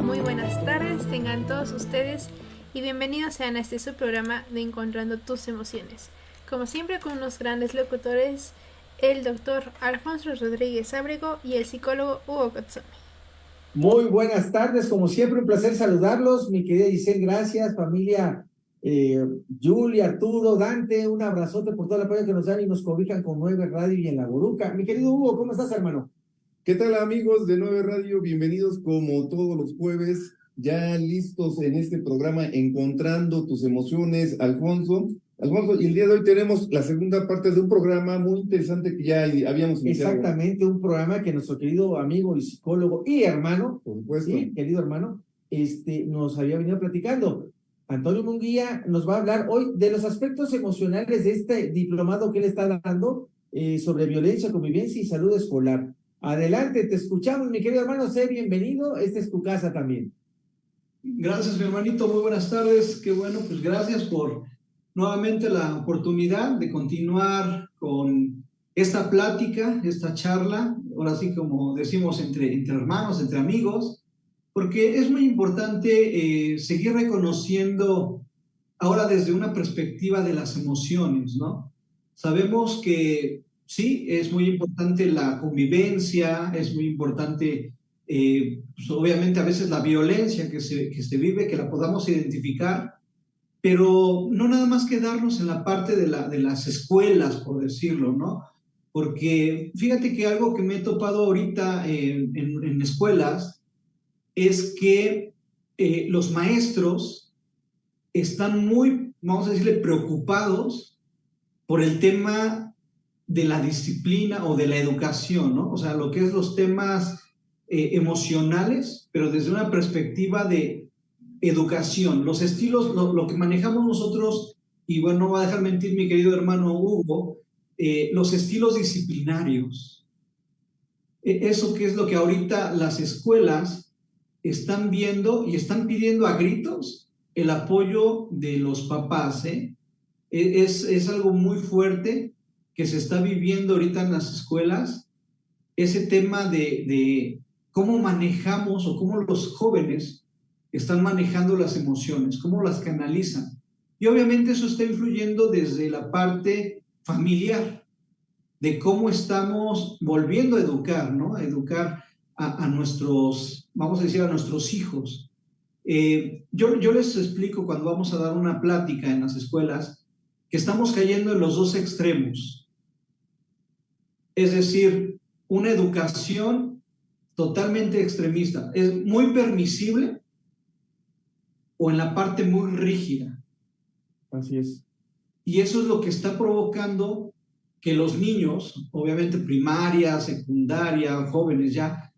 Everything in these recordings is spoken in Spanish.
Muy buenas tardes, tengan todos ustedes y bienvenidos sean a este su programa de Encontrando tus emociones. Como siempre con unos grandes locutores, el doctor Alfonso Rodríguez Ábrego y el psicólogo Hugo Kotsumi. Muy buenas tardes, como siempre un placer saludarlos, mi querida Giselle, gracias, familia Julia, Arturo, Dante, un abrazote por todo el apoyo que nos dan y nos cobijan con 9 Radio y en La Boruca. Mi querido Hugo, ¿cómo estás, hermano? ¿Qué tal, amigos de 9 Radio? Bienvenidos como todos los jueves, ya listos en este programa Encontrando tus emociones, Alfonso. Alfonso, y el día de hoy tenemos la segunda parte de un programa muy interesante que ya habíamos iniciado. Exactamente, un programa que nuestro querido amigo y psicólogo y hermano, por supuesto, ¿sí? Querido hermano, nos había venido platicando. Antonio Munguía nos va a hablar hoy de los aspectos emocionales de este diplomado que él está dando sobre violencia, convivencia y salud escolar. Adelante, te escuchamos, mi querido hermano, sé bienvenido, esta es tu casa también. Gracias, mi hermanito, muy buenas tardes, qué bueno, pues gracias por nuevamente la oportunidad de continuar con esta plática, esta charla, ahora sí como decimos entre hermanos, entre amigos, porque es muy importante seguir reconociendo ahora desde una perspectiva de las emociones, ¿no? Sabemos que sí, es muy importante la convivencia, es muy importante, pues obviamente a veces la violencia que se vive, que la podamos identificar, pero no nada más quedarnos en la parte de las escuelas, por decirlo, ¿no? Porque fíjate que algo que me he topado ahorita en escuelas es que los maestros están muy, vamos a decirle, preocupados por el tema de la disciplina o de la educación, ¿no? O sea, lo que es los temas emocionales, pero desde una perspectiva de educación. Los estilos, lo que manejamos nosotros, y bueno, no va a dejar mentir mi querido hermano Hugo, los estilos disciplinarios. Eso que es lo que ahorita las escuelas están viendo y están pidiendo a gritos el apoyo de los papás, ¿eh? Es algo muy fuerte que se está viviendo ahorita en las escuelas, ese tema de cómo manejamos o cómo los jóvenes están manejando las emociones, cómo las canalizan. Y obviamente eso está influyendo desde la parte familiar, de cómo estamos volviendo a educar, ¿no? A educar a nuestros, vamos a decir, a nuestros hijos. Yo les explico cuando vamos a dar una plática en las escuelas que estamos cayendo en los dos extremos. Es decir, una educación totalmente extremista. Es muy permisible o en la parte muy rígida. Así es. Y eso es lo que está provocando que los niños, obviamente primaria, secundaria, jóvenes ya,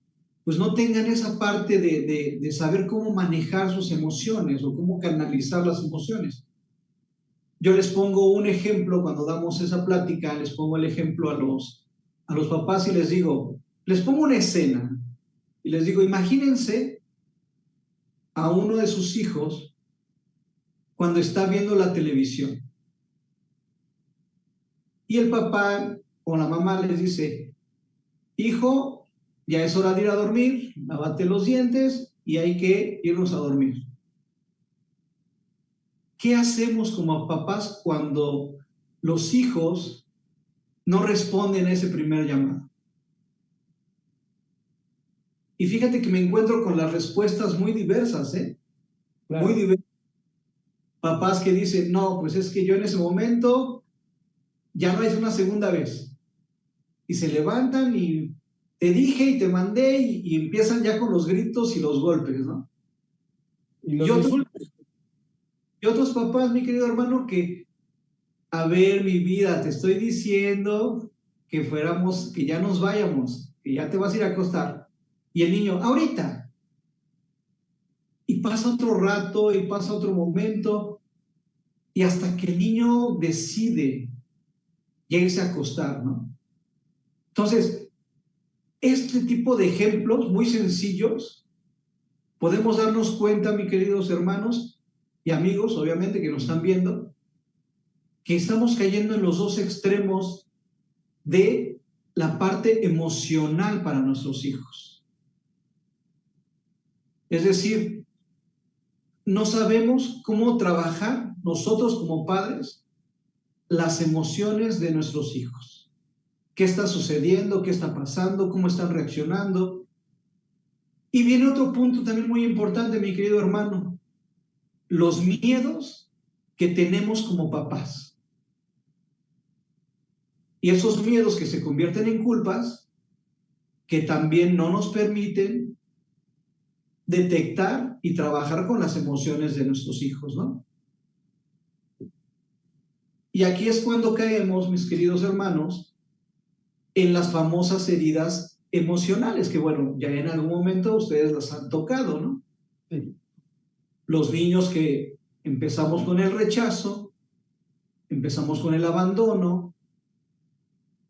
pues no tengan esa parte de saber cómo manejar sus emociones o cómo canalizar las emociones. Yo les pongo un ejemplo cuando damos esa plática, les pongo el ejemplo a los papás y les digo, les pongo una escena y les digo, imagínense a uno de sus hijos cuando está viendo la televisión. Y el papá o la mamá les dice, hijo, ya es hora de ir a dormir, lávate los dientes y hay que irnos a dormir. ¿Qué hacemos como papás cuando los hijos no responden a ese primer llamado? Y fíjate que me encuentro con las respuestas muy diversas, ¿eh? Claro. Muy diversas. Papás que dicen, no, pues es que yo en ese momento ya no es una segunda vez. Y se levantan y te dije y te mandé y empiezan ya con los gritos y los golpes, ¿no? Y los insultos. Y otros papás, mi querido hermano, que, a ver, mi vida, te estoy diciendo que fuéramos, que ya nos vayamos, que ya te vas a ir a acostar. Y el niño, ahorita. Y pasa otro rato y pasa otro momento y hasta que el niño decide ya irse a acostar, ¿no? Entonces, este tipo de ejemplos muy sencillos, podemos darnos cuenta, mis queridos hermanos y amigos, obviamente, que nos están viendo, que estamos cayendo en los dos extremos de la parte emocional para nuestros hijos. Es decir, no sabemos cómo trabajar nosotros como padres las emociones de nuestros hijos. ¿Qué está sucediendo? ¿Qué está pasando? ¿Cómo están reaccionando? Y viene otro punto también muy importante, mi querido hermano. Los miedos que tenemos como papás. Y esos miedos que se convierten en culpas, que también no nos permiten detectar y trabajar con las emociones de nuestros hijos, ¿no? Y aquí es cuando caemos, mis queridos hermanos, en las famosas heridas emocionales, que bueno, ya en algún momento ustedes las han tocado, ¿no? Sí. Los niños que empezamos con el rechazo, empezamos con el abandono,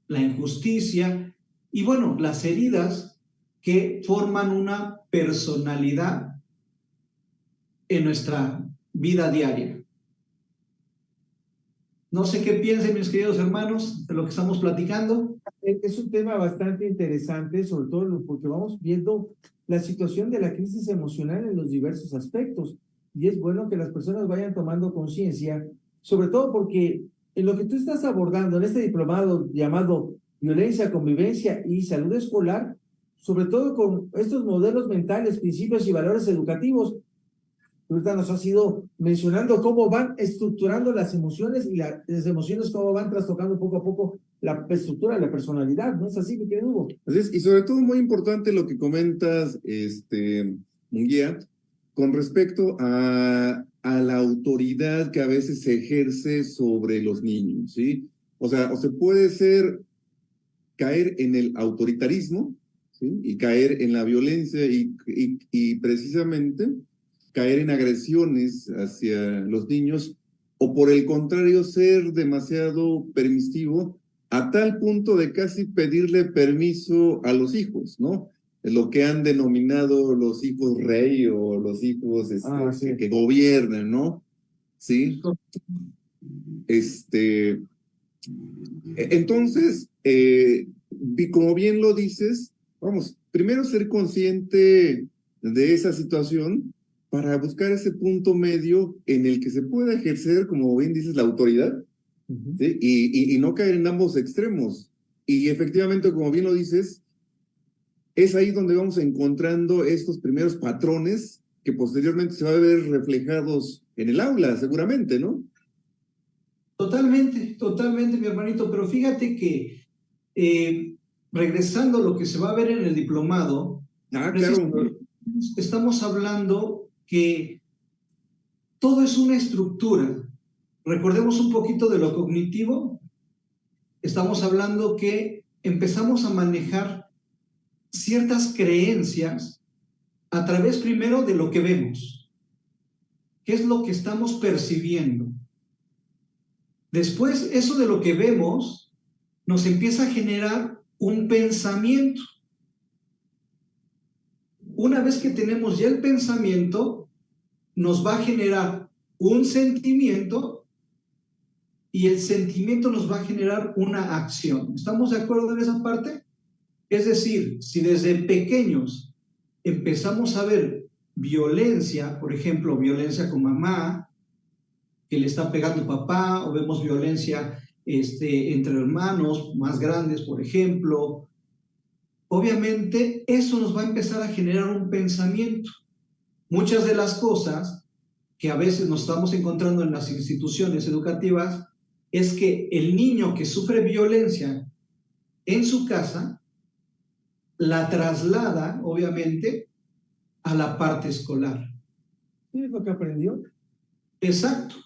la injusticia y bueno, las heridas que forman una personalidad en nuestra vida diaria. No sé qué piensen mis queridos hermanos de lo que estamos platicando. Es un tema bastante interesante, sobre todo porque vamos viendo la situación de la crisis emocional en los diversos aspectos. Y es bueno que las personas vayan tomando conciencia, sobre todo porque en lo que tú estás abordando en este diplomado llamado Violencia, Convivencia y Salud Escolar, sobre todo con estos modelos mentales, principios y valores educativos, ahorita nos has ido mencionando cómo van estructurando las emociones y las emociones cómo van trastocando poco a poco la estructura de la personalidad, ¿no es así, mi querido Hugo? Así es, y sobre todo muy importante lo que comentas, Munguía, con respecto a la autoridad que a veces se ejerce sobre los niños, ¿sí? O sea, o se puede caer en el autoritarismo, ¿sí? Y caer en la violencia y precisamente caer en agresiones hacia los niños, o por el contrario, ser demasiado permisivo a tal punto de casi pedirle permiso a los hijos, ¿no? Lo que han denominado los hijos rey o los hijos Sí. que gobiernan, ¿no? Sí. Entonces, como bien lo dices, vamos, primero ser consciente de esa situación para buscar ese punto medio en el que se pueda ejercer, como bien dices, la autoridad, ¿sí? Y no caer en ambos extremos. Y efectivamente, como bien lo dices, es ahí donde vamos encontrando estos primeros patrones que posteriormente se van a ver reflejados en el aula, seguramente, ¿no? Totalmente, totalmente, mi hermanito, pero fíjate que regresando a lo que se va a ver en el diplomado, Claro. Estamos hablando que todo es una estructura. Recordemos un poquito de lo cognitivo. Estamos hablando que empezamos a manejar ciertas creencias a través primero de lo que vemos. ¿Qué es lo que estamos percibiendo? Después, eso de lo que vemos nos empieza a generar un pensamiento. Una vez que tenemos ya el pensamiento, nos va a generar un sentimiento y el sentimiento nos va a generar una acción. ¿Estamos de acuerdo en esa parte? Es decir, si desde pequeños empezamos a ver violencia, por ejemplo, violencia con mamá, que le está pegando papá, o vemos violencia entre hermanos más grandes, por ejemplo, obviamente eso nos va a empezar a generar un pensamiento. Muchas de las cosas que a veces nos estamos encontrando en las instituciones educativas es que el niño que sufre violencia en su casa la traslada, obviamente, a la parte escolar. ¿Qué es lo que aprendió? Exacto.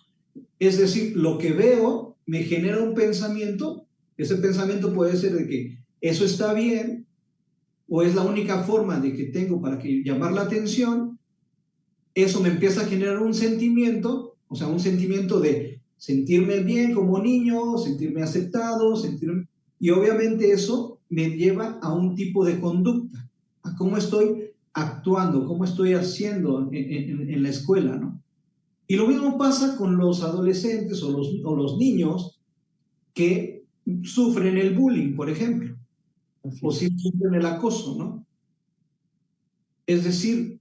Es decir, lo que veo me genera un pensamiento. Ese pensamiento puede ser de que eso está bien o es la única forma de que tengo para llamar la atención. Eso me empieza a generar un sentimiento, o sea, un sentimiento de sentirme bien como niño, sentirme aceptado, y obviamente eso me lleva a un tipo de conducta, a cómo estoy actuando, cómo estoy haciendo en la escuela, ¿no? Y lo mismo pasa con los adolescentes o los niños que sufren el bullying, por ejemplo, o si sufren el acoso, ¿no? Es decir,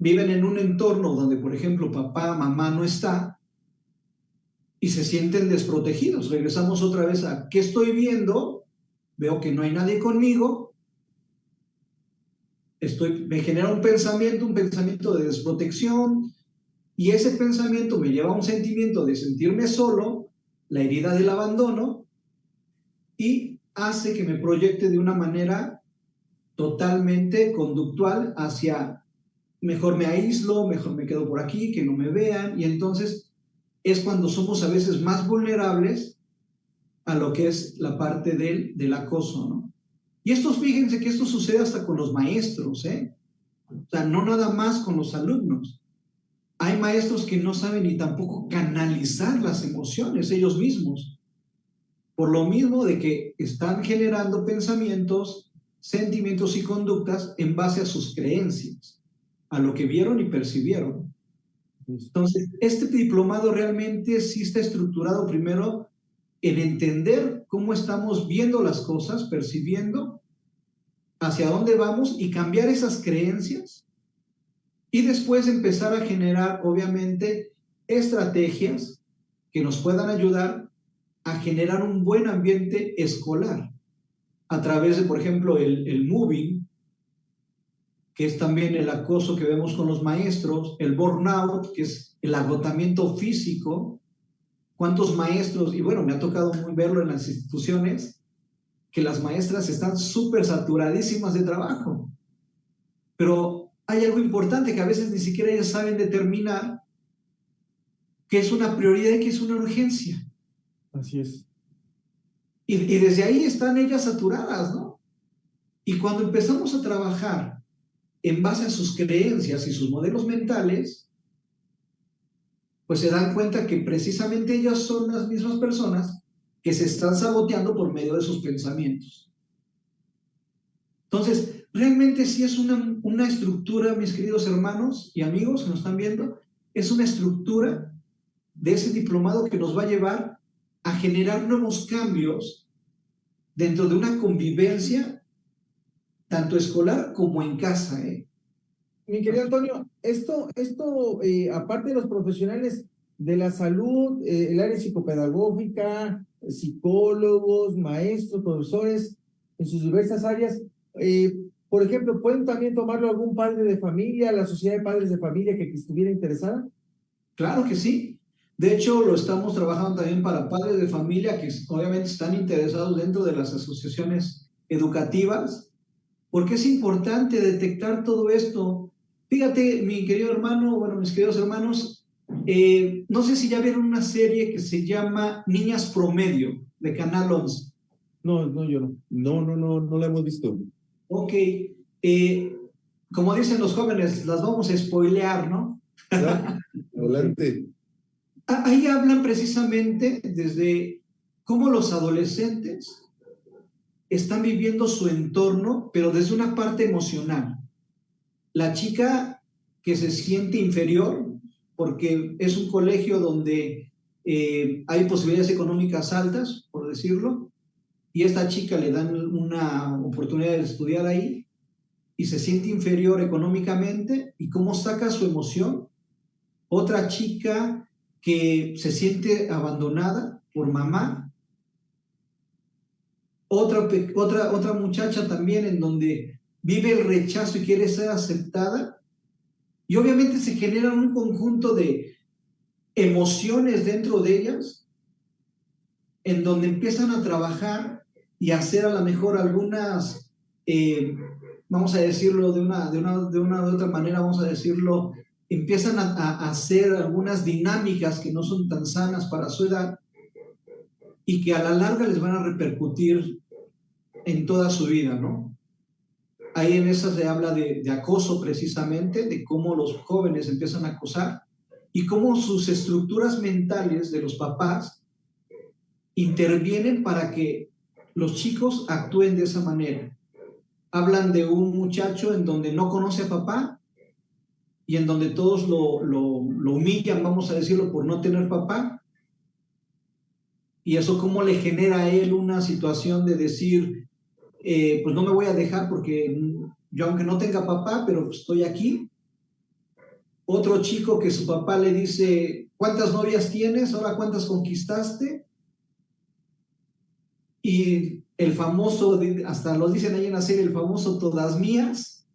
viven en un entorno donde, por ejemplo, papá, mamá no está y se sienten desprotegidos. Regresamos otra vez a ¿qué estoy viendo? Veo que no hay nadie conmigo. Me genera un pensamiento de desprotección, y ese pensamiento me lleva a un sentimiento de sentirme solo, la herida del abandono, y hace que me proyecte de una manera totalmente conductual hacia mejor me aíslo, mejor me quedo por aquí, que no me vean, y entonces es cuando somos a veces más vulnerables a lo que es la parte del acoso, ¿no? Y fíjense que esto sucede hasta con los maestros, ¿eh? O sea, no nada más con los alumnos. Hay maestros que no saben ni tampoco canalizar las emociones ellos mismos, por lo mismo de que están generando pensamientos, sentimientos y conductas en base a sus creencias, a lo que vieron y percibieron. Entonces, este diplomado realmente sí está estructurado primero en entender cómo estamos viendo las cosas, percibiendo, hacia dónde vamos y cambiar esas creencias, y después empezar a generar, obviamente, estrategias que nos puedan ayudar a generar un buen ambiente escolar a través de, por ejemplo, el moving, que es también el acoso que vemos con los maestros, el burnout, que es el agotamiento físico. ¿Cuántos maestros? Y bueno, me ha tocado muy verlo en las instituciones, que las maestras están súper saturadísimas de trabajo. Pero hay algo importante que a veces ni siquiera ellas saben determinar qué es una prioridad y qué es una urgencia. Así es. Y desde ahí están ellas saturadas, ¿no? Y cuando empezamos a trabajar en base a sus creencias y sus modelos mentales, pues se dan cuenta que precisamente ellas son las mismas personas que se están saboteando por medio de sus pensamientos. Entonces, realmente sí es una estructura, mis queridos hermanos y amigos que nos están viendo, es una estructura de ese diplomado que nos va a llevar a generar nuevos cambios dentro de una convivencia tanto escolar como en casa, ¿eh? Mi querido Antonio, aparte de los profesionales de la salud, el área psicopedagógica, psicólogos, maestros, profesores, en sus diversas áreas, por ejemplo, ¿pueden también tomarlo algún padre de familia, la sociedad de padres de familia que estuviera interesada? Claro que sí. De hecho, lo estamos trabajando también para padres de familia que obviamente están interesados dentro de las asociaciones educativas, porque es importante detectar todo esto. Fíjate, mi querido hermano, bueno, mis queridos hermanos, no sé si ya vieron una serie que se llama Niñas Promedio, de Canal 11. No, yo no. No la hemos visto. Ok, como dicen los jóvenes, las vamos a spoilear, ¿no? Adelante. Ahí hablan precisamente desde cómo los adolescentes están viviendo su entorno, pero desde una parte emocional. La chica que se siente inferior, porque es un colegio donde hay posibilidades económicas altas, por decirlo, y a esta chica le dan una oportunidad de estudiar ahí, y se siente inferior económicamente, ¿y cómo saca su emoción? Otra chica que se siente abandonada por mamá, otra muchacha también en donde vive el rechazo y quiere ser aceptada, y obviamente se generan un conjunto de emociones dentro de ellas, en donde empiezan a trabajar y a hacer a lo mejor algunas, vamos a decirlo de otra manera, vamos a decirlo, empiezan a hacer algunas dinámicas que no son tan sanas para su edad y que a la larga les van a repercutir en toda su vida, ¿no? Ahí en esa se habla de acoso precisamente, de cómo los jóvenes empiezan a acosar y cómo sus estructuras mentales de los papás intervienen para que los chicos actúen de esa manera. Hablan de un muchacho en donde no conoce a papá y en donde todos lo humillan, vamos a decirlo, por no tener papá. Y eso cómo le genera a él una situación de decir, pues no me voy a dejar porque yo aunque no tenga papá, pero estoy aquí. otro chico que su papá le dice, ¿cuántas novias tienes? ¿Ahora cuántas conquistaste? Y el famoso, hasta lo dicen ahí en la serie, el famoso todas mías,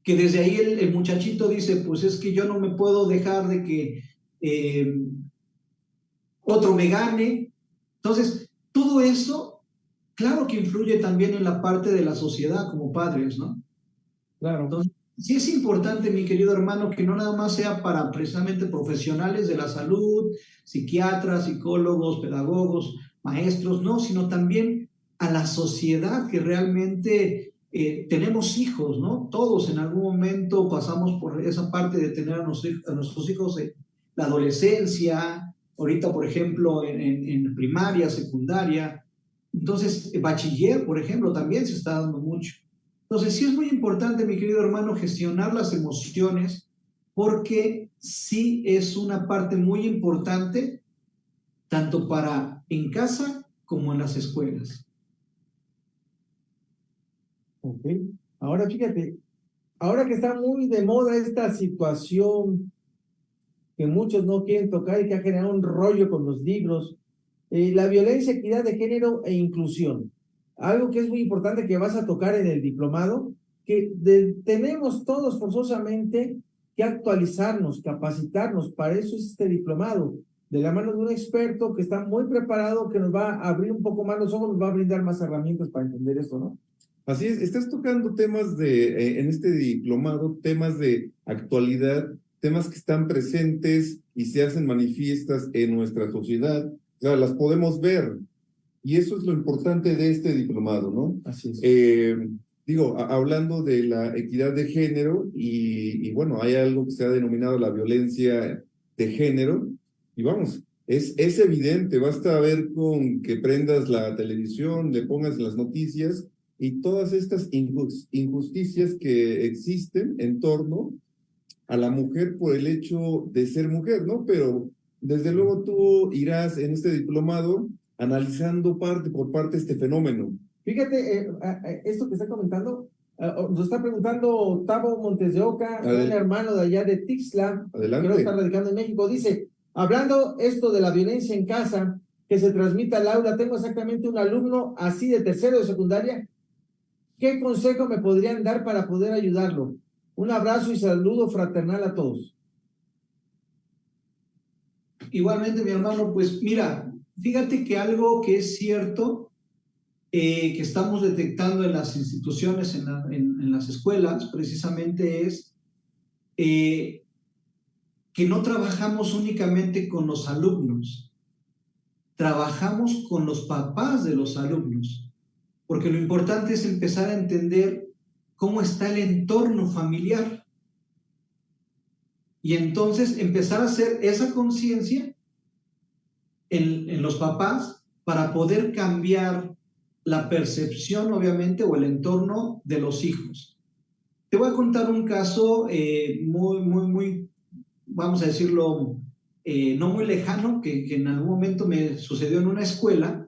que desde ahí el muchachito dice, pues es que yo no me puedo dejar de que otro me gane. Entonces, todo eso, claro que influye también en la parte de la sociedad como padres, ¿no? Claro. Entonces, sí es importante, mi querido hermano, que no nada más sea para precisamente profesionales de la salud, psiquiatras, psicólogos, pedagogos, maestros, no, sino también a la sociedad que realmente tenemos hijos, ¿no? Todos en algún momento pasamos por esa parte de tener a nuestros hijos en la adolescencia, ahorita, por ejemplo, en primaria, secundaria. Entonces, bachiller, por ejemplo, también se está dando mucho. Entonces, sí es muy importante, mi querido hermano, gestionar las emociones, porque sí es una parte muy importante, tanto para en casa como en las escuelas. Ok. Ahora fíjate, ahora que está muy de moda esta situación que muchos no quieren tocar y que ha generado un rollo con los libros, la violencia, equidad de género e inclusión. Algo que es muy importante que vas a tocar en el diplomado, que tenemos todos forzosamente que actualizarnos, capacitarnos. Para eso es este diplomado, de la mano de un experto que está muy preparado, que nos va a abrir un poco más los ojos, nos va a brindar más herramientas para entender esto, ¿no? Así es, estás tocando temas en este diplomado, temas de actualidad, temas que están presentes y se hacen manifiestas en nuestra sociedad, o sea, las podemos ver, y eso es lo importante de este diplomado, ¿no? Así es. Hablando de la equidad de género, y bueno, hay algo que se ha denominado la violencia de género, y vamos, es evidente, basta ver con que prendas la televisión, le pongas las noticias, y todas estas injusticias que existen en torno a la mujer por el hecho de ser mujer, ¿no? Pero desde luego tú irás en este diplomado analizando parte por parte este fenómeno. Fíjate, esto que está comentando, nos está preguntando Tavo Montes de Oca, un hermano de allá de Tixla, Adelante. que no está radicando en México, dice, hablando esto de la violencia en casa, que se transmite al aula, tengo exactamente un alumno así de tercero de secundaria. ¿Qué consejo me podrían dar para poder ayudarlo? Un abrazo y saludo fraternal a todos. Igualmente, mi hermano, pues mira, fíjate que algo que es cierto, que estamos detectando en las instituciones, en las escuelas, precisamente es que no trabajamos únicamente con los alumnos, trabajamos con los papás de los alumnos. Porque lo importante es empezar a entender cómo está el entorno familiar. Y entonces empezar a hacer esa conciencia en los papás para poder cambiar la percepción, obviamente, o el entorno de los hijos. Te voy a contar un caso muy, vamos a decirlo, no muy lejano, que en algún momento me sucedió en una escuela.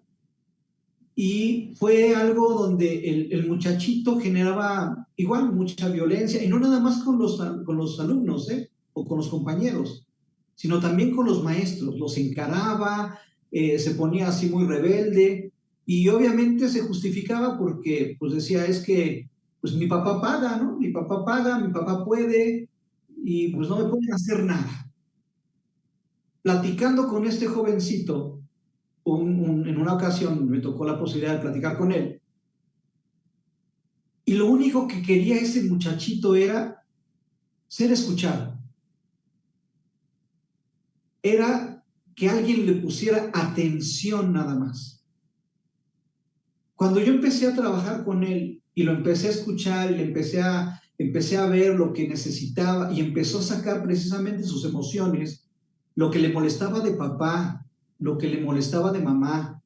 Y fue algo donde el muchachito generaba igual mucha violencia, y no nada más con los alumnos, o con los compañeros, sino también con los maestros. Los encaraba, se ponía así muy rebelde, y obviamente se justificaba porque pues decía, es que pues mi papá paga, ¿no? Mi papá paga, mi papá puede, y pues no me pueden hacer nada. Platicando con este jovencito, en una ocasión me tocó la posibilidad de platicar con él, y lo único que quería ese muchachito era ser escuchado, era que alguien le pusiera atención nada más. Cuando yo empecé a trabajar con él y lo empecé a escuchar y le empecé a ver lo que necesitaba, y empezó a sacar precisamente sus emociones, lo que le molestaba de papá, lo que le molestaba de mamá.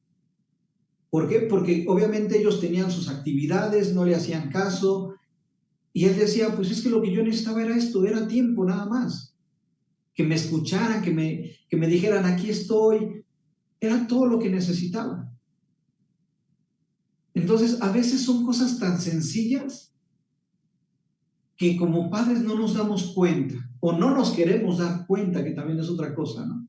¿Por qué? Porque obviamente ellos tenían sus actividades, no le hacían caso, y él decía, pues es que lo que yo necesitaba era esto, era tiempo nada más. Que me escucharan, que me dijeran, aquí estoy, era todo lo que necesitaba. Entonces, a veces son cosas tan sencillas que como padres no nos damos cuenta o no nos queremos dar cuenta, que también es otra cosa, ¿no?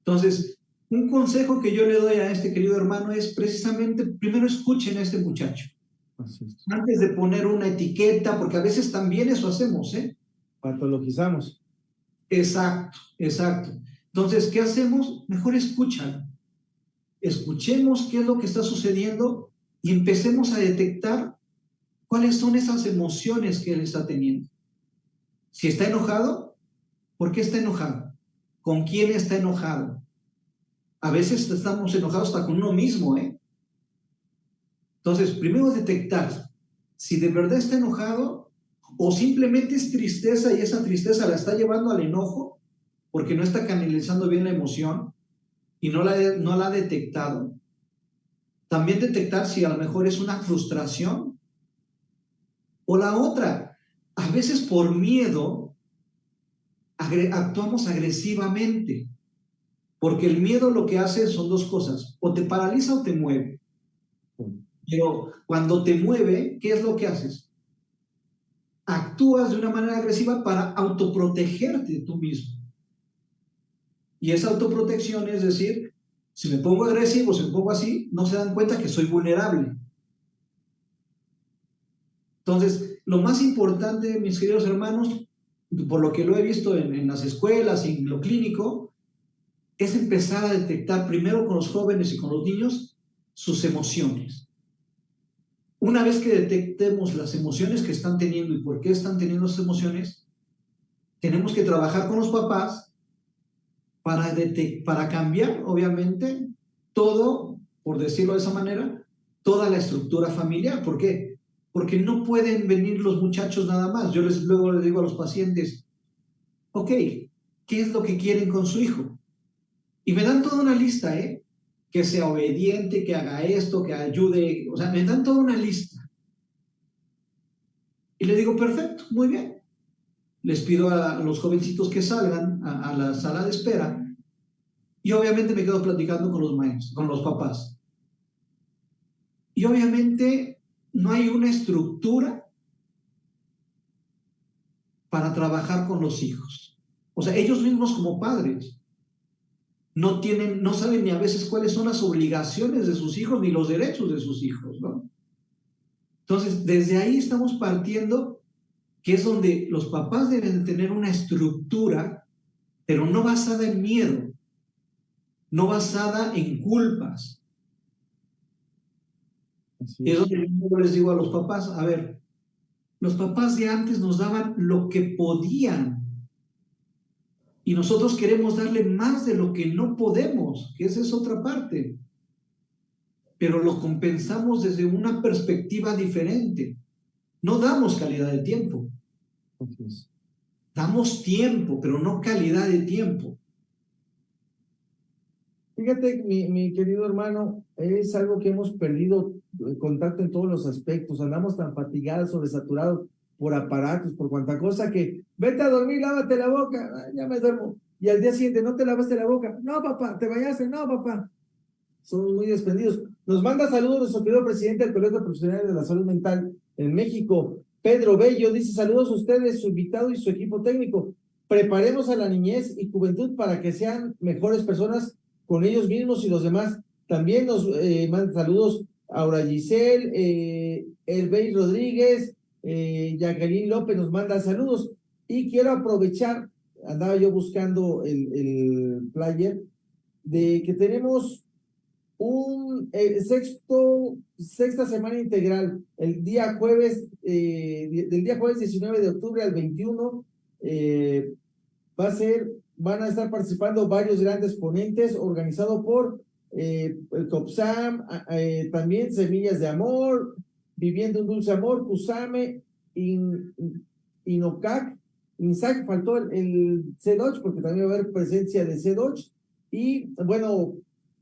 Entonces, un consejo que yo le doy a este querido hermano es precisamente, primero escuchen a este muchacho. Así es. Antes de poner una etiqueta, porque a veces también eso hacemos, ¿eh? Patologizamos. Exacto, exacto. Entonces, ¿qué hacemos? Mejor escúchalo. Escuchemos qué es lo que está sucediendo y empecemos a detectar cuáles son esas emociones que él está teniendo. Si está enojado, ¿por qué está enojado? ¿Con quién está enojado? A veces estamos enojados hasta con uno mismo, ¿eh? Entonces, primero detectar si de verdad está enojado o simplemente es tristeza y esa tristeza la está llevando al enojo porque no está canalizando bien la emoción y no la ha detectado. También detectar si a lo mejor es una frustración. O la otra, a veces por miedo actuamos agresivamente, porque el miedo lo que hace son dos cosas, o te paraliza o te mueve. Pero cuando te mueve, ¿qué es lo que haces? Actúas de una manera agresiva para autoprotegerte tú mismo. Y esa autoprotección es decir, si me pongo agresivo, si me pongo así, no se dan cuenta que soy vulnerable. Entonces, lo más importante, mis queridos hermanos, por lo que lo he visto en las escuelas y en lo clínico, es empezar a detectar primero con los jóvenes y con los niños sus emociones. Una vez que detectemos las emociones que están teniendo y por qué están teniendo esas emociones, tenemos que trabajar con los papás para cambiar, obviamente, todo, por decirlo de esa manera, toda la estructura familiar. ¿Por qué? Porque no pueden venir los muchachos nada más. Yo luego les digo a los pacientes, ok, ¿qué es lo que quieren con su hijo? Y me dan toda una lista, ¿eh? Que sea obediente, que haga esto, que ayude, o sea, me dan toda una lista. Y le digo, perfecto, muy bien. Les pido a los jovencitos que salgan a la sala de espera y obviamente me quedo platicando con los maestros, con los papás. Y obviamente no hay una estructura para trabajar con los hijos. O sea, ellos mismos como padres no saben ni a veces cuáles son las obligaciones de sus hijos ni los derechos de sus hijos, ¿no? Entonces, desde ahí estamos partiendo, que es donde los papás deben tener una estructura, pero no basada en miedo, no basada en culpas. Y es donde yo les digo a los papás, a ver, los papás de antes nos daban lo que podían y nosotros queremos darle más de lo que no podemos, que esa es otra parte. Pero lo compensamos desde una perspectiva diferente. No damos calidad de tiempo. Damos tiempo, pero no calidad de tiempo. Fíjate, mi querido hermano, es algo que hemos perdido contacto en todos los aspectos. Andamos tan fatigados, sobresaturados por aparatos, por cuanta cosa que vete a dormir, lávate la boca. Ay, ya me duermo. Y al día siguiente, no te lavaste la boca. No, papá, te bañaste. No, papá. Somos muy desprendidos. Nos manda saludos nuestro querido presidente del Colegio de Profesionales de la Salud Mental en México, Pedro Bello. Dice, saludos a ustedes, su invitado y su equipo técnico. Preparemos a la niñez y juventud para que sean mejores personas con ellos mismos y los demás. También nos mandan saludos Aura Giselle, Elbey Rodríguez, Jacqueline López nos manda saludos. Y quiero aprovechar, andaba yo buscando el flyer, de que tenemos un sexta semana integral, el día jueves, del día jueves 19 de octubre al 21, van a estar participando varios grandes ponentes, organizado por el COPSAM, también Semillas de Amor, Viviendo un Dulce Amor, CUSAME, INOCAC, INSAC, faltó el CEDOCH, porque también va a haber presencia de CEDOCH, y bueno,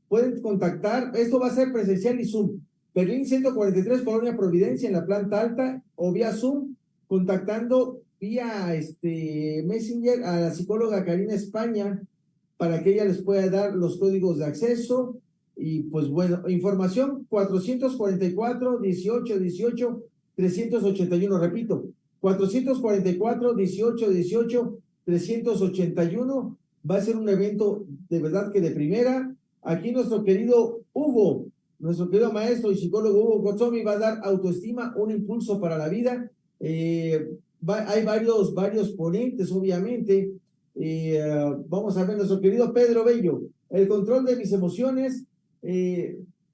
pueden contactar, esto va a ser presencial y Zoom, Berlín 143, Colonia Providencia, en la planta alta, o vía Zoom, contactando vía Messenger a la psicóloga Karina España para que ella les pueda dar los códigos de acceso. Y pues bueno, información 444 18 18 381, repito, 444-1818-381. Va a ser un evento de verdad que de primera. Aquí nuestro querido Hugo, nuestro querido maestro y psicólogo Hugo Gotzomi va a dar autoestima, un impulso para la vida. Hay varios ponentes, obviamente. Vamos a ver nuestro querido Pedro Bello, el control de mis emociones,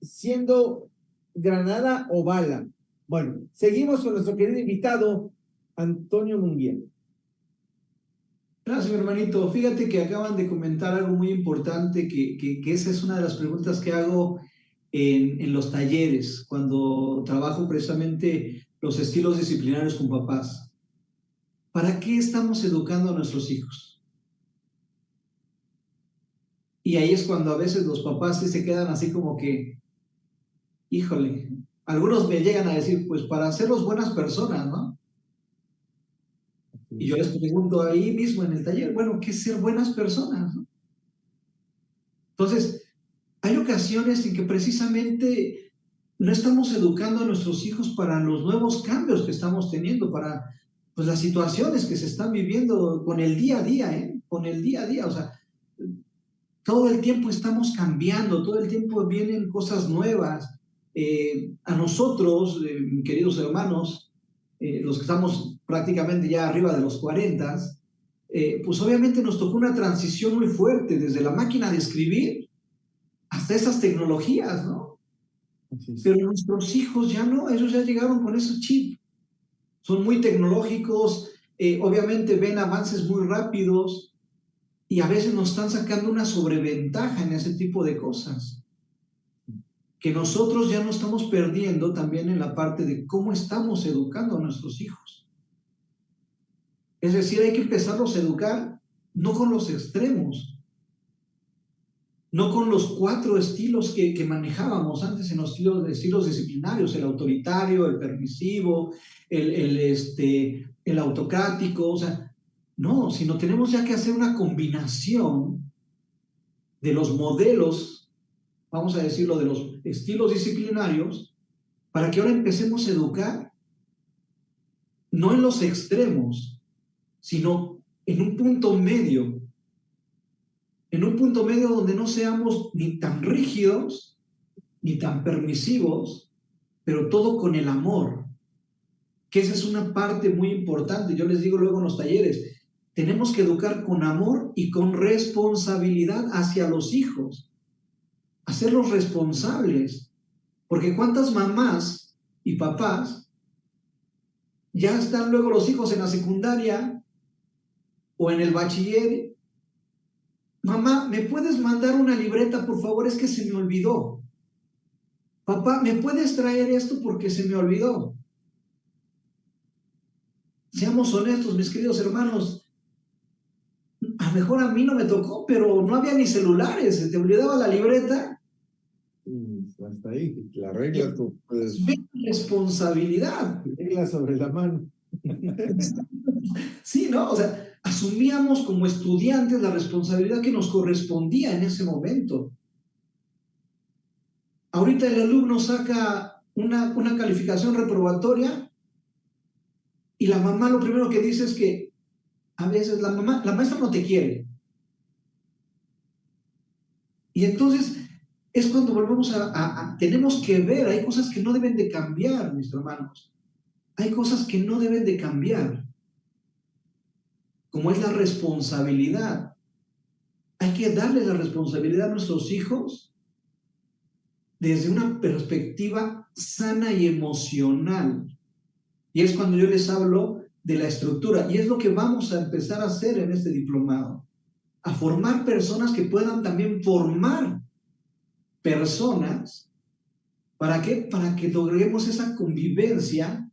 siendo granada o bala. Bueno, seguimos con nuestro querido invitado, Antonio Munguía. Gracias, mi hermanito. Fíjate que acaban de comentar algo muy importante, que esa es una de las preguntas que hago en los talleres, cuando trabajo precisamente los estilos disciplinarios con papás. ¿Para qué estamos educando a nuestros hijos? Y ahí es cuando a veces los papás sí se quedan así como que, híjole, algunos me llegan a decir, pues para hacerlos buenas personas, ¿no? Y yo les pregunto ahí mismo en el taller, bueno, ¿qué es ser buenas personas? ¿No? Entonces, hay ocasiones en que precisamente no estamos educando a nuestros hijos para los nuevos cambios que estamos teniendo, para pues, las situaciones que se están viviendo con el día a día, con el día a día. O sea, todo el tiempo estamos cambiando, todo el tiempo vienen cosas nuevas. A nosotros, queridos hermanos, los que estamos prácticamente ya arriba de los 40, pues obviamente nos tocó una transición muy fuerte desde la máquina de escribir hasta esas tecnologías, ¿no? Pero nuestros hijos ya no, ellos ya llegaron con ese chip. Son muy tecnológicos, obviamente ven avances muy rápidos y a veces nos están sacando una sobreventaja en ese tipo de cosas. Que nosotros ya no estamos perdiendo también en la parte de cómo estamos educando a nuestros hijos. Es decir, hay que empezarlos a educar no con los extremos, no con los 4 estilos que manejábamos antes en los estilos disciplinarios, el autoritario, el permisivo, el autocrático, o sea, no, sino tenemos ya que hacer una combinación de los modelos, vamos a decirlo, de los estilos disciplinarios, para que ahora empecemos a educar no en los extremos, sino en un punto medio, donde no seamos ni tan rígidos, ni tan permisivos, pero todo con el amor, que esa es una parte muy importante. Yo les digo luego en los talleres, tenemos que educar con amor y con responsabilidad hacia los hijos, hacerlos responsables, porque cuántas mamás y papás ya están luego los hijos en la secundaria o en el bachiller. Mamá, ¿me puedes mandar una libreta, por favor? Es que se me olvidó. Papá, ¿me puedes traer esto porque se me olvidó? Seamos honestos, mis queridos hermanos. A lo mejor a mí no me tocó, pero no había ni celulares. Se te olvidaba la libreta. Hasta ahí, la regla tú puedes. Responsabilidad. Regla sobre la mano. Sí, ¿no? O sea, asumíamos como estudiantes la responsabilidad que nos correspondía en ese momento. Ahorita el alumno saca una calificación reprobatoria y la mamá lo primero que dice es que a veces la maestra no te quiere. Y entonces es cuando volvemos tenemos que ver, hay cosas que no deben de cambiar, mis hermanos. Hay cosas que no deben de cambiar, como es la responsabilidad. Hay que darle la responsabilidad a nuestros hijos desde una perspectiva sana y emocional. Y es cuando yo les hablo de la estructura. Y es lo que vamos a empezar a hacer en este diplomado. A formar personas que puedan también formar personas. ¿Para qué? Para que logremos esa convivencia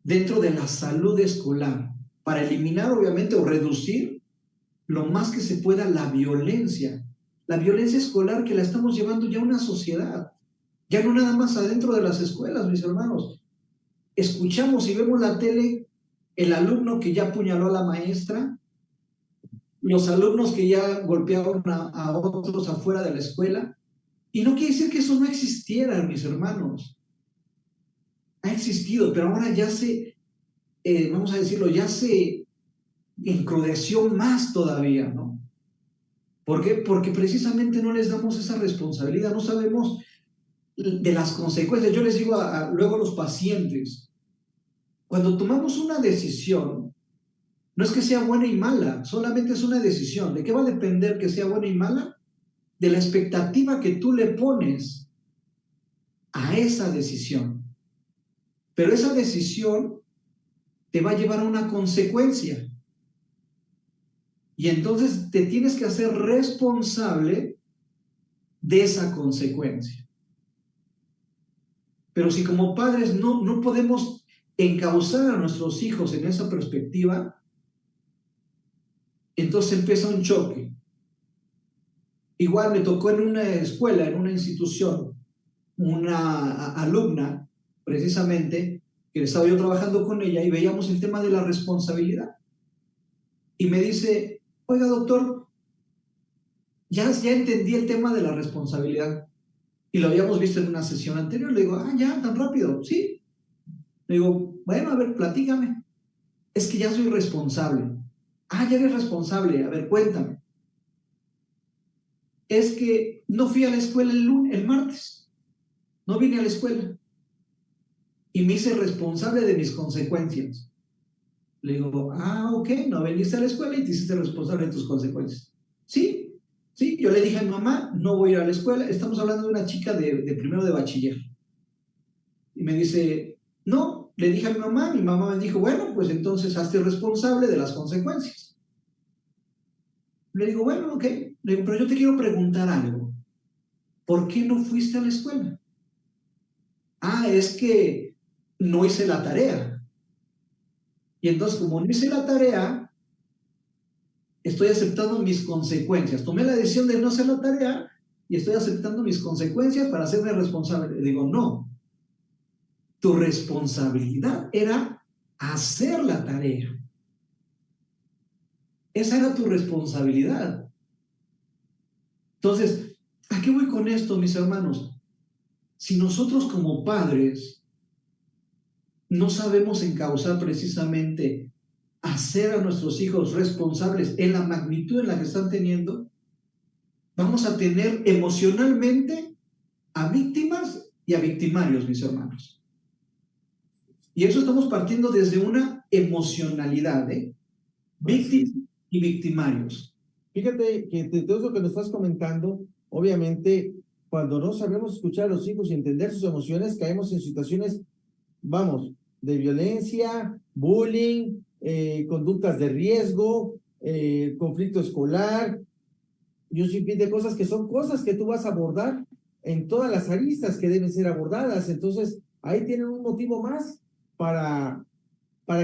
dentro de la salud escolar. Para eliminar, obviamente, o reducir lo más que se pueda la violencia. La violencia escolar que la estamos llevando ya a una sociedad. Ya no nada más adentro de las escuelas, mis hermanos. Escuchamos y vemos la tele, el alumno que ya apuñaló a la maestra, los alumnos que ya golpearon a otros afuera de la escuela. Y no quiere decir que eso no existiera, mis hermanos. Ha existido, pero ahora ya se vamos a decirlo, ya se encrudeció más todavía, ¿no? ¿Por qué? Porque precisamente no les damos esa responsabilidad, no sabemos de las consecuencias. Yo les digo luego a los pacientes, cuando tomamos una decisión, no es que sea buena y mala, solamente es una decisión. ¿De qué va a depender que sea buena y mala? De la expectativa que tú le pones a esa decisión. Pero esa decisión te va a llevar a una consecuencia. Y entonces te tienes que hacer responsable de esa consecuencia. Pero si como padres no podemos encauzar a nuestros hijos en esa perspectiva, entonces empieza un choque. Igual me tocó en una escuela, en una institución, una alumna, precisamente, que estaba yo trabajando con ella y veíamos el tema de la responsabilidad. Y me dice, oiga, doctor, ya entendí el tema de la responsabilidad. Y lo habíamos visto en una sesión anterior. Le digo, ya, tan rápido, sí. Le digo, bueno, a ver, platícame. Es que ya soy responsable. Ya eres responsable, a ver, cuéntame. Es que no fui a la escuela el martes. No vine a la escuela. Y me hice responsable de mis consecuencias. Le digo, ok, no viniste a la escuela y te hiciste responsable de tus consecuencias. Sí, yo le dije a mi mamá, no voy a ir a la escuela. Estamos hablando de una chica de primero de bachiller. Y me dice, no, le dije a mi mamá me dijo, bueno, pues entonces hazte responsable de las consecuencias. Le digo, bueno, ok. Le digo, pero yo te quiero preguntar algo. ¿Por qué no fuiste a la escuela? Es que no hice la tarea. Y entonces, como no hice la tarea, estoy aceptando mis consecuencias. Tomé la decisión de no hacer la tarea y estoy aceptando mis consecuencias para hacerme responsable. Le digo, no. Tu responsabilidad era hacer la tarea. Esa era tu responsabilidad. Entonces, ¿a qué voy con esto, mis hermanos? Si nosotros como padres no sabemos encauzar precisamente hacer a nuestros hijos responsables en la magnitud en la que están teniendo, vamos a tener emocionalmente a víctimas y a victimarios, mis hermanos. Y eso estamos partiendo desde una emocionalidad, víctimas y victimarios. Fíjate que de todo eso que nos estás comentando, obviamente, cuando no sabemos escuchar a los hijos y entender sus emociones, caemos en situaciones, vamos, de violencia, bullying, conductas de riesgo, conflicto escolar, y un sinfín de cosas que son cosas que tú vas a abordar en todas las aristas que deben ser abordadas. Entonces, ahí tienen un motivo más para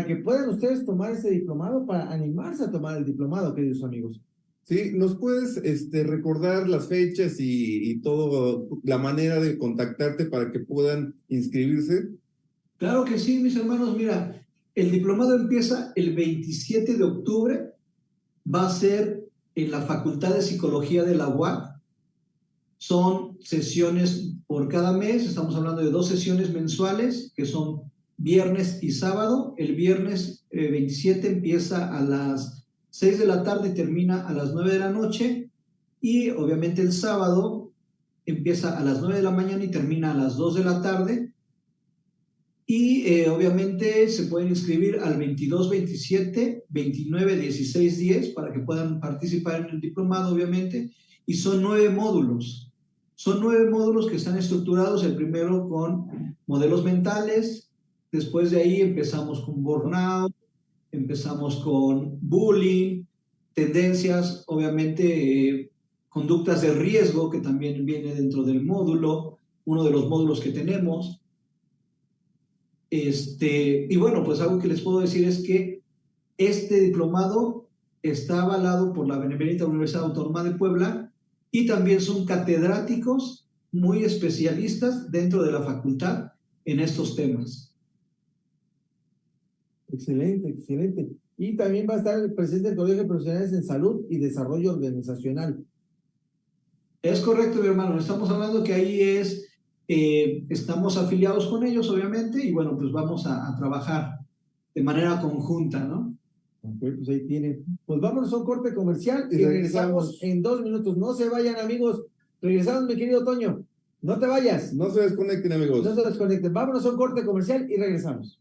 que puedan ustedes tomar ese diplomado, para animarse a tomar el diplomado, queridos amigos. Sí, ¿nos puedes recordar las fechas y todo, la manera de contactarte para que puedan inscribirse? Claro que sí, mis hermanos. Mira, el diplomado empieza el 27 de octubre. Va a ser en la Facultad de Psicología de la UAP. Son sesiones por cada mes. Estamos hablando de 2 sesiones mensuales, que son viernes y sábado. El viernes 27 empieza a las 6 de la tarde y termina a las 9 de la noche. Y obviamente el sábado empieza a las 9 de la mañana y termina a las 2 de la tarde. Y obviamente se pueden inscribir al 22 27 29 16 10 para que puedan participar en el diplomado, obviamente. Y son 9 módulos. Son 9 módulos que están estructurados, el primero con modelos mentales, después de ahí empezamos con burnout, empezamos con bullying, tendencias, obviamente conductas de riesgo, que también viene dentro del módulo, uno de los módulos que tenemos. Y bueno, pues algo que les puedo decir es que este diplomado está avalado por la Benemérita Universidad Autónoma de Puebla y también son catedráticos muy especialistas dentro de la facultad en estos temas. Excelente, excelente. Y también va a estar presente el Colegio de Profesionales en Salud y Desarrollo Organizacional. Es correcto, mi hermano. Estamos hablando que ahí estamos afiliados con ellos, obviamente, y bueno, pues vamos a trabajar de manera conjunta, ¿no? Ok, pues ahí tienen. Pues vámonos a un corte comercial y Y regresamos regresamos. en 2 minutos. No se vayan, amigos. Regresamos, mi querido Toño. No te vayas. No se desconecten, amigos. No se desconecten. Vámonos a un corte comercial y regresamos.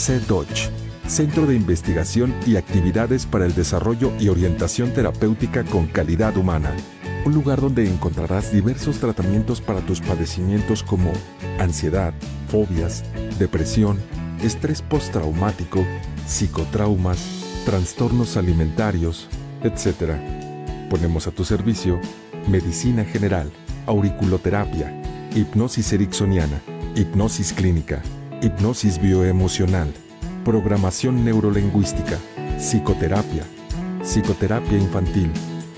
CDOCH, Centro de Investigación y Actividades para el Desarrollo y Orientación Terapéutica con Calidad Humana. Un lugar donde encontrarás diversos tratamientos para tus padecimientos como ansiedad, fobias, depresión, estrés postraumático, psicotraumas, trastornos alimentarios, etc. Ponemos a tu servicio medicina general, auriculoterapia, hipnosis ericksoniana, hipnosis clínica, hipnosis bioemocional, programación neurolingüística, psicoterapia, psicoterapia infantil,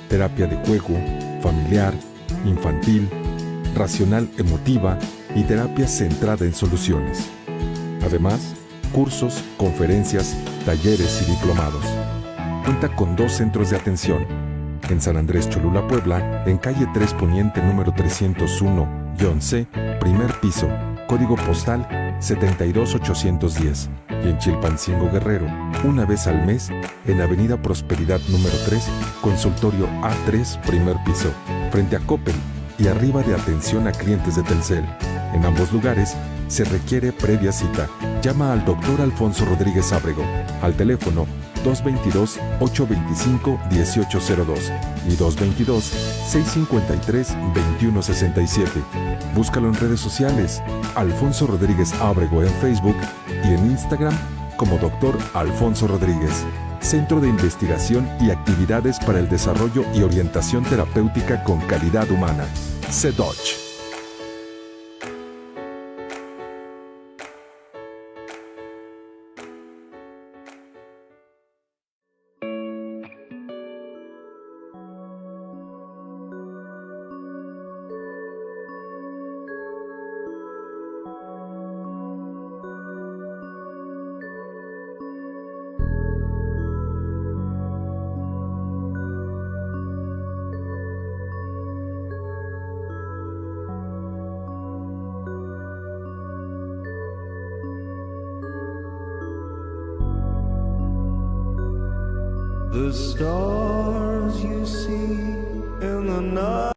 terapia de juego, familiar, infantil, racional emotiva y terapia centrada en soluciones. Además, cursos, conferencias, talleres y diplomados. Cuenta con 2 centros de atención. En San Andrés Cholula, Puebla, en calle 3 Poniente número 301-C, primer piso, código postal 72810, y en Chilpancingo, Guerrero, una vez al mes, en Avenida Prosperidad número 3, consultorio A3, primer piso, frente a Coppel y arriba de atención a clientes de Telcel. En ambos lugares se requiere previa cita. Llama al Dr. Alfonso Rodríguez Ábrego al teléfono 222-825-1802 y 222-653-2167. Búscalo en redes sociales, Alfonso Rodríguez Ábrego en Facebook y en Instagram como Dr. Alfonso Rodríguez. Centro de Investigación y Actividades para el Desarrollo y Orientación Terapéutica con Calidad Humana. CDOCH. The stars you see in the night.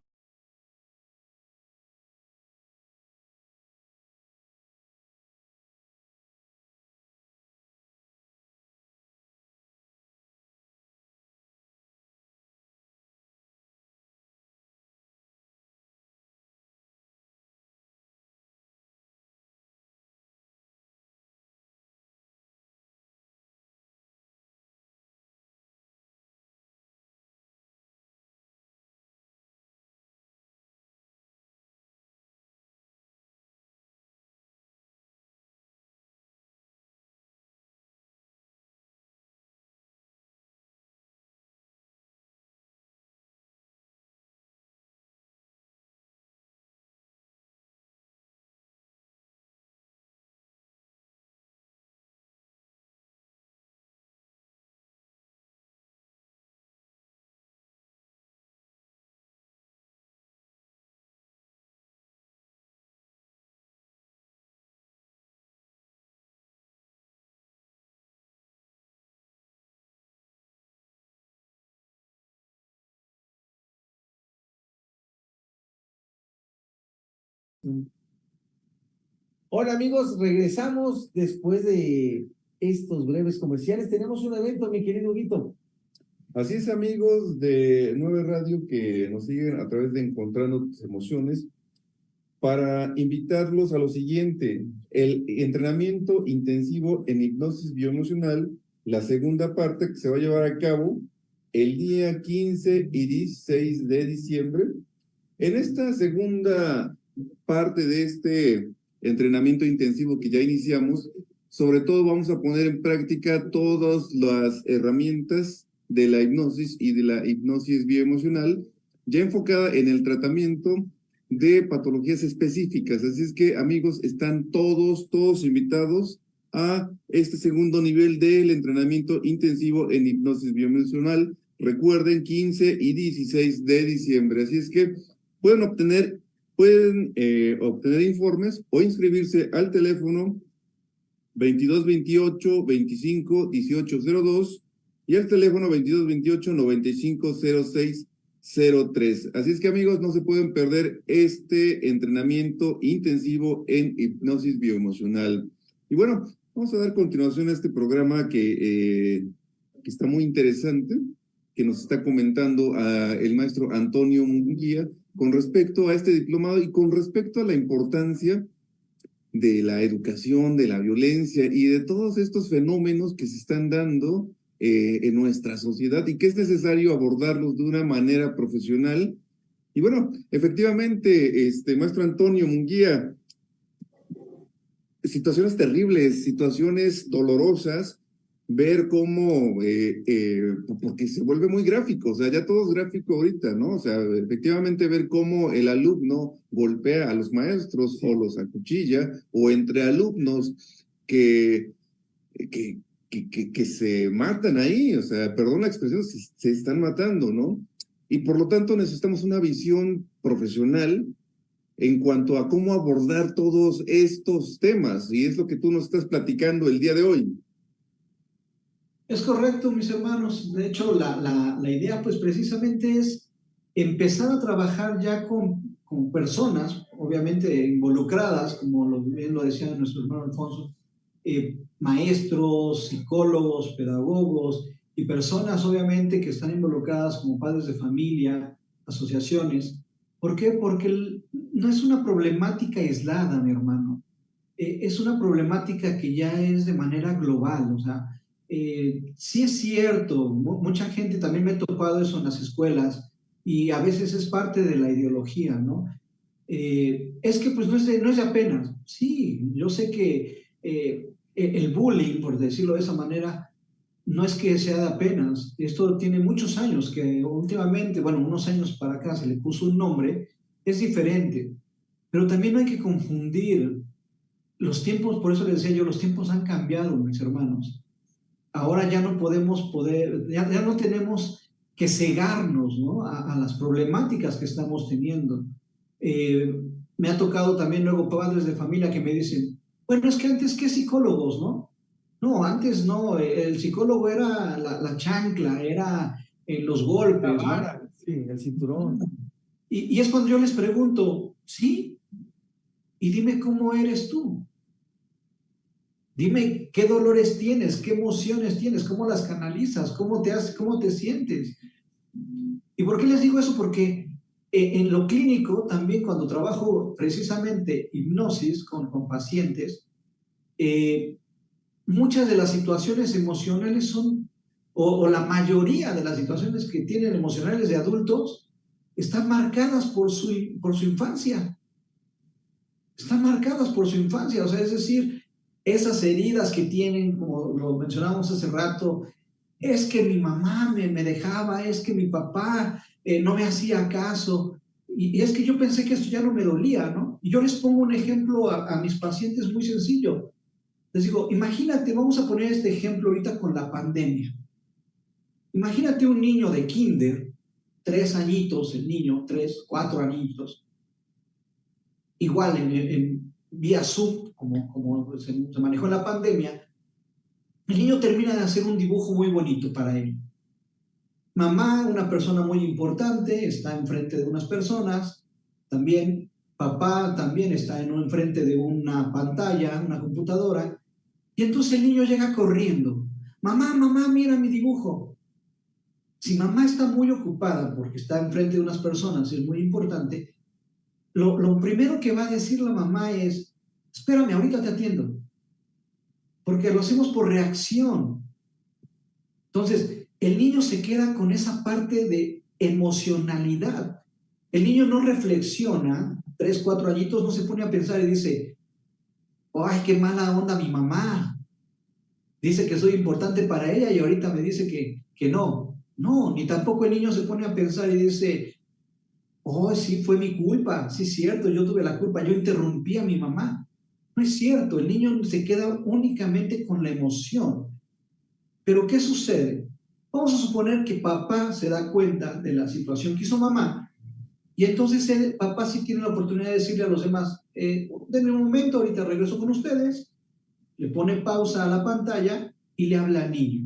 Hola amigos, regresamos después de estos breves comerciales. Tenemos un evento, mi querido Guito. Así es, amigos de 9 Radio que nos siguen a través de Encontrando tus Emociones, para invitarlos a lo siguiente: el entrenamiento intensivo en hipnosis bioemocional, la segunda parte que se va a llevar a cabo el día 15 y 16 de diciembre. En esta segunda parte de este entrenamiento intensivo que ya iniciamos. Sobre todo vamos a poner en práctica todas las herramientas de la hipnosis y de la hipnosis bioemocional, ya enfocada en el tratamiento de patologías específicas. Así es que, amigos, están todos invitados a este segundo nivel del entrenamiento intensivo en hipnosis bioemocional. Recuerden, 15 y 16 de diciembre. Así es que pueden obtener informes o inscribirse al teléfono 2228 25 1802 y el teléfono 2228 95 06 03. Así es que, amigos, no se pueden perder este entrenamiento intensivo en hipnosis bioemocional. Y bueno, vamos a dar continuación a este programa que está muy interesante, que nos está comentando el maestro Antonio Munguía con respecto a este diplomado y con respecto a la importancia de la educación, de la violencia y de todos estos fenómenos que se están dando en nuestra sociedad y que es necesario abordarlos de una manera profesional. Y bueno, efectivamente, maestro Antonio Munguía, situaciones terribles, situaciones dolorosas, ver cómo, porque se vuelve muy gráfico, o sea, ya todo es gráfico ahorita, ¿no? O sea, efectivamente ver cómo el alumno golpea a los maestros o los acuchilla, o entre alumnos que se matan ahí, o sea, perdón la expresión, se están matando, ¿no? Y por lo tanto necesitamos una visión profesional en cuanto a cómo abordar todos estos temas, y es lo que tú nos estás platicando el día de hoy. Es correcto, mis hermanos. De hecho, la idea, pues, precisamente es empezar a trabajar ya con personas, obviamente involucradas, como bien lo decía nuestro hermano Alfonso, maestros, psicólogos, pedagogos y personas, obviamente, que están involucradas como padres de familia, asociaciones. ¿Por qué? Porque no es una problemática aislada, mi hermano. Es una problemática que ya es de manera global, o sea, sí es cierto, mucha gente, también me he topado eso en las escuelas y a veces es parte de la ideología, ¿no? Es que pues no es de apenas. Sí, yo sé que el bullying, por decirlo de esa manera, no es que sea de apenas. Esto tiene muchos años, que últimamente, bueno, unos años para acá se le puso un nombre, es diferente. Pero también no hay que confundir los tiempos, por eso les decía yo, los tiempos han cambiado, mis hermanos. Ahora ya no ya no tenemos que cegarnos, ¿no? a las problemáticas que estamos teniendo. Me ha tocado también luego padres de familia que me dicen, bueno, es que antes, ¿qué psicólogos, no? No, antes no, el psicólogo era la chancla, era los golpes, la vara, ¿no? Sí, el cinturón. Y es cuando yo les pregunto, ¿sí? Y dime cómo eres tú. Dime qué dolores tienes, qué emociones tienes, cómo las canalizas, cómo te sientes. ¿Y por qué les digo eso? Porque en lo clínico, también cuando trabajo precisamente hipnosis con pacientes, muchas de las situaciones emocionales son, o la mayoría de las situaciones que tienen emocionales de adultos, están marcadas por su infancia. Están marcadas por su infancia, o sea, es decir, esas heridas que tienen, como lo mencionamos hace rato, es que mi mamá me dejaba, es que mi papá no me hacía caso, y es que yo pensé que esto ya no me dolía, ¿no? Y yo les pongo un ejemplo a mis pacientes muy sencillo. Les digo, imagínate, vamos a poner este ejemplo ahorita con la pandemia. Imagínate un niño de kinder, 3 añitos, el niño, 3, 4 añitos, igual en vía Zoom, como se manejó en la pandemia, el niño termina de hacer un dibujo muy bonito para él. Mamá, una persona muy importante, está enfrente de unas personas, también papá también está enfrente de una pantalla, una computadora, y entonces el niño llega corriendo. Mamá, mira mi dibujo. Si mamá está muy ocupada porque está enfrente de unas personas, es muy importante, lo primero que va a decir la mamá es, espérame, ahorita te atiendo. Porque lo hacemos por reacción. Entonces, el niño se queda con esa parte de emocionalidad. El niño no reflexiona, 3, 4 añitos, no se pone a pensar y dice, ay, qué mala onda mi mamá. Dice que soy importante para ella y ahorita me dice que no. No, ni tampoco el niño se pone a pensar y dice, oh, sí, fue mi culpa, sí es cierto, yo tuve la culpa, yo interrumpí a mi mamá. No es cierto, el niño se queda únicamente con la emoción. Pero ¿qué sucede? Vamos a suponer que papá se da cuenta de la situación que hizo mamá y entonces papá sí tiene la oportunidad de decirle a los demás, denme un momento, ahorita regreso con ustedes, le pone pausa a la pantalla y le habla al niño.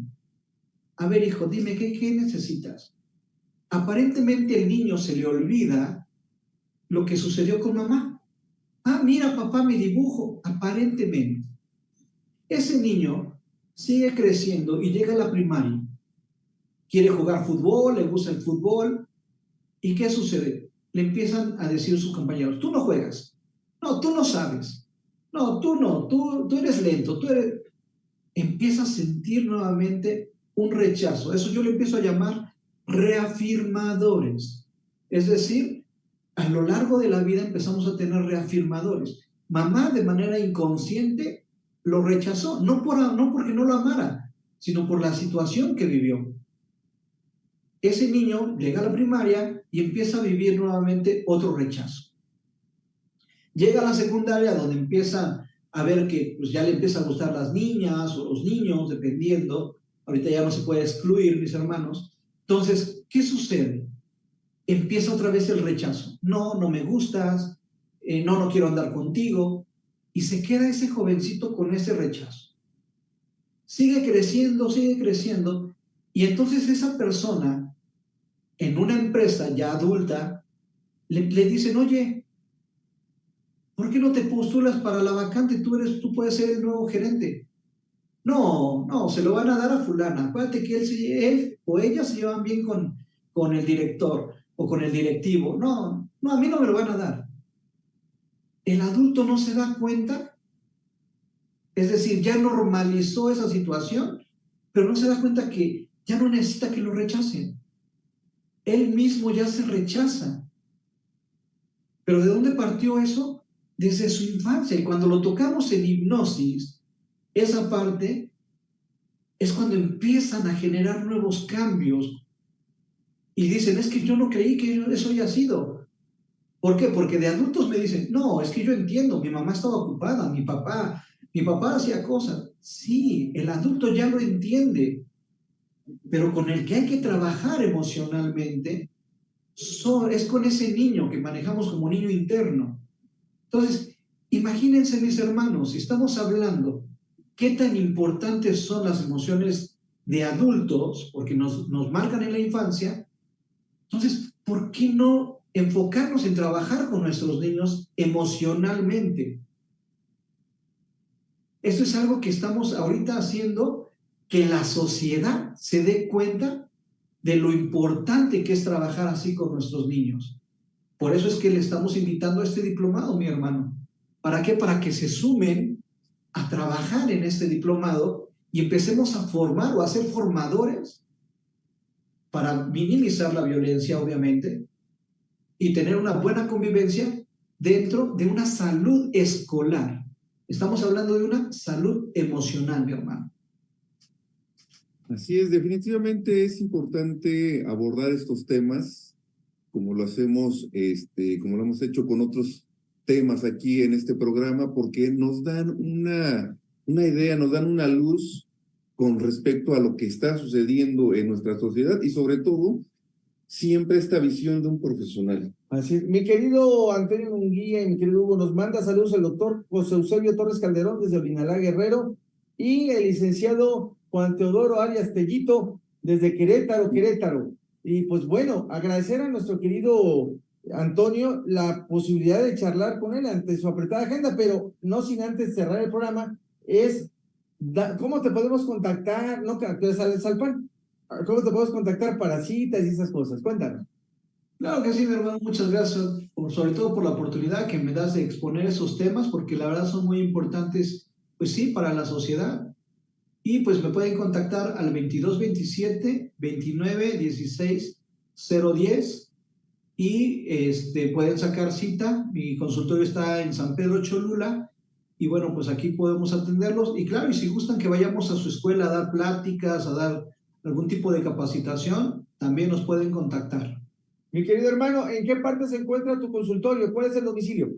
A ver, hijo, dime, ¿qué necesitas? Aparentemente el niño se le olvida lo que sucedió con mamá. Ah, mira, papá, mi dibujo. Aparentemente. Ese niño sigue creciendo y llega a la primaria. Quiere jugar fútbol, le gusta el fútbol. ¿Y qué sucede? Le empiezan a decir sus compañeros, tú no juegas. No, tú no sabes. No, tú no, tú eres lento, tú eres... Empieza a sentir nuevamente un rechazo. Eso yo le empiezo a llamar reafirmadores. Es decir, a lo largo de la vida empezamos a tener reafirmadores. Mamá de manera inconsciente lo rechazó, no porque no lo amara, sino por la situación que vivió. Ese niño llega a la primaria y empieza a vivir nuevamente otro rechazo. Llega a la secundaria donde empieza a ver que pues, ya le empieza a gustar las niñas o los niños, dependiendo. Ahorita ya no se puede excluir, mis hermanos. Entonces, ¿qué sucede? Empieza otra vez el rechazo. No, no me gustas, no quiero andar contigo. Y se queda ese jovencito con ese rechazo. Sigue creciendo, y entonces esa persona, en una empresa ya adulta, le dicen, oye, ¿por qué no te postulas para la vacante? Tú puedes ser el nuevo gerente. No, se lo van a dar a fulana. Acuérdate que él o ella se llevan bien con el director o con el directivo. No, a mí no me lo van a dar. El adulto no se da cuenta, es decir, ya normalizó esa situación, pero no se da cuenta que ya no necesita que lo rechacen. Él mismo ya se rechaza. ¿Pero de dónde partió eso? Desde su infancia. Y cuando lo tocamos en hipnosis, esa parte es cuando empiezan a generar nuevos cambios. Y dicen, es que yo no creí que eso haya sido. ¿Por qué? Porque de adultos me dicen, no, es que yo entiendo, mi mamá estaba ocupada, mi papá hacía cosas. Sí, el adulto ya lo entiende, pero con el que hay que trabajar emocionalmente es con ese niño que manejamos como niño interno. Entonces, imagínense, mis hermanos, si estamos hablando qué tan importantes son las emociones de adultos, porque nos marcan en la infancia, entonces, ¿por qué no enfocarnos en trabajar con nuestros niños emocionalmente? Esto es algo que estamos ahorita haciendo, que la sociedad se dé cuenta de lo importante que es trabajar así con nuestros niños. Por eso es que le estamos invitando a este diplomado, mi hermano. ¿Para qué? Para que se sumen a trabajar en este diplomado y empecemos a formar o a ser formadores para minimizar la violencia, obviamente, y tener una buena convivencia dentro de una salud escolar. Estamos hablando de una salud emocional, mi hermano. Así es, definitivamente es importante abordar estos temas como lo hacemos, como lo hemos hecho con otros temas aquí en este programa, porque nos dan una idea, nos dan una luz con respecto a lo que está sucediendo en nuestra sociedad y sobre todo, siempre esta visión de un profesional. Así es. Mi querido Antonio Munguía y mi querido Hugo, nos manda saludos el doctor José Eusebio Torres Calderón desde Olinalá, Guerrero, y el licenciado Juan Teodoro Arias Tellito desde Querétaro. Y pues bueno, agradecer a nuestro querido Antonio la posibilidad de charlar con él ante su apretada agenda, pero no sin antes cerrar el programa, ¿cómo te podemos contactar? No, que sales al pan. ¿Cómo te podemos contactar para citas y esas cosas? Cuéntanos. Claro que sí, mi hermano, muchas gracias, sobre todo por la oportunidad que me das de exponer esos temas, porque la verdad son muy importantes, pues sí, para la sociedad. Y pues me pueden contactar al 2227 29 16 010 y pueden sacar cita. Mi consultorio está en San Pedro Cholula y bueno, pues aquí podemos atenderlos. Y claro, y si gustan que vayamos a su escuela a dar pláticas, a dar algún tipo de capacitación, también nos pueden contactar. Mi querido hermano, ¿en qué parte se encuentra tu consultorio? ¿Cuál es el domicilio?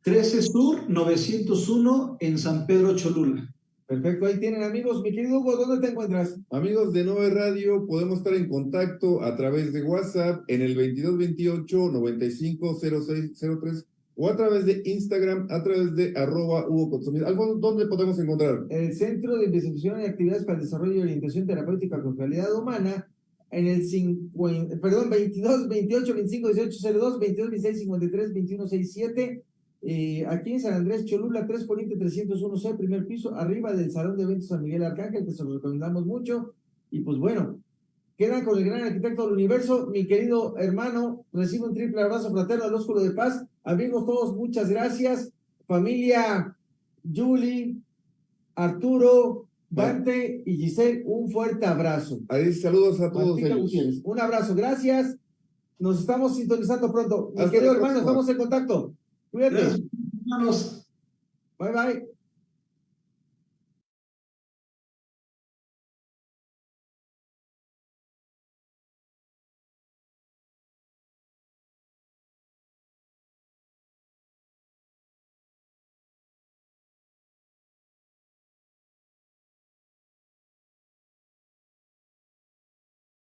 13 Sur 901 en San Pedro Cholula. Perfecto, ahí tienen amigos. Mi querido Hugo, ¿dónde te encuentras? Amigos de Nove Radio, podemos estar en contacto a través de WhatsApp en el 2228-950603 o a través de Instagram, a través de @Hugo Consumidor. Alfonso, ¿dónde podemos encontrar? El Centro de Investigación y Actividades para el Desarrollo y Orientación Terapéutica con Calidad Humana, en el 22 28 25 18 02, 22 26 53 21 67, aquí en San Andrés Cholula, 3 Poniente 301C, primer piso, arriba del Salón de Eventos San Miguel Arcángel, que se los recomendamos mucho. Y pues bueno, quedan con el gran arquitecto del universo. Mi querido hermano, recibe un triple abrazo fraterno al ósculo de paz. Amigos todos, muchas gracias. Familia Julie, Arturo, Dante y Giselle, un fuerte abrazo. Ahí saludos a todos Martica ellos. Gutiérrez, un abrazo, gracias. Nos estamos sintonizando pronto. Mi Hasta querido la hermano, próxima. estamos en contacto. Cuídate. Gracias, hermanos. Bye bye.